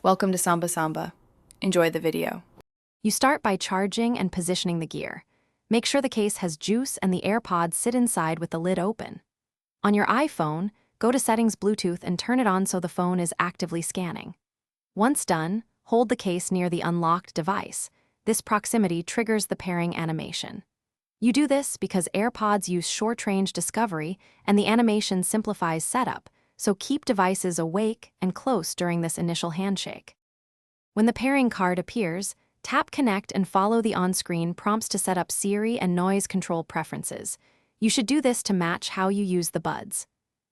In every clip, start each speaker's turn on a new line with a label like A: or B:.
A: Welcome to Samba Samba. Enjoy the video.
B: You start by charging and positioning the gear. Make sure the case has juice and the AirPods sit inside with the lid open. On your iPhone, go to Settings Bluetooth and turn it on so the phone is actively scanning. Once done, hold the case near the unlocked device. This proximity triggers the pairing animation. You do this because AirPods use short-range discovery and the animation simplifies setup, so keep devices awake and close during this initial handshake. When the pairing card appears, tap Connect and follow the on-screen prompts to set up Siri and noise control preferences. You should do this to match how you use the buds.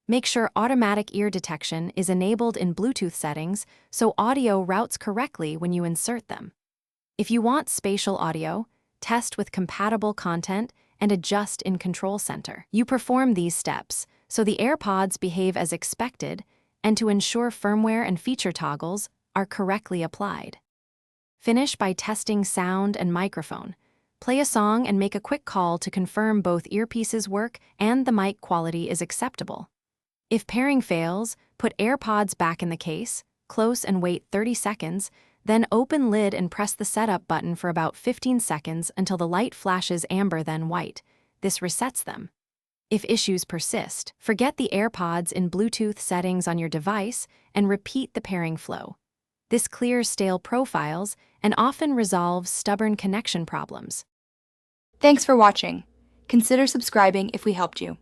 B: Make sure automatic ear detection is enabled in Bluetooth settings so audio routes correctly when you insert them. If you want spatial audio, test with compatible content and adjust in Control Center. You perform these steps so the AirPods behave as expected and to ensure firmware and feature toggles are correctly applied. Finish by testing sound and microphone. Play a song and make a quick call to confirm both earpieces work and the mic quality is acceptable. If pairing fails, put AirPods back in the case, close and wait 30 seconds, then open lid and press the setup button for about 15 seconds until the light flashes amber then white. This resets them. If issues persist, forget the AirPods in Bluetooth settings on your device and repeat the pairing flow. This clears stale profiles and often resolves stubborn connection problems.
C: Thanks for watching. Consider subscribing if we helped you.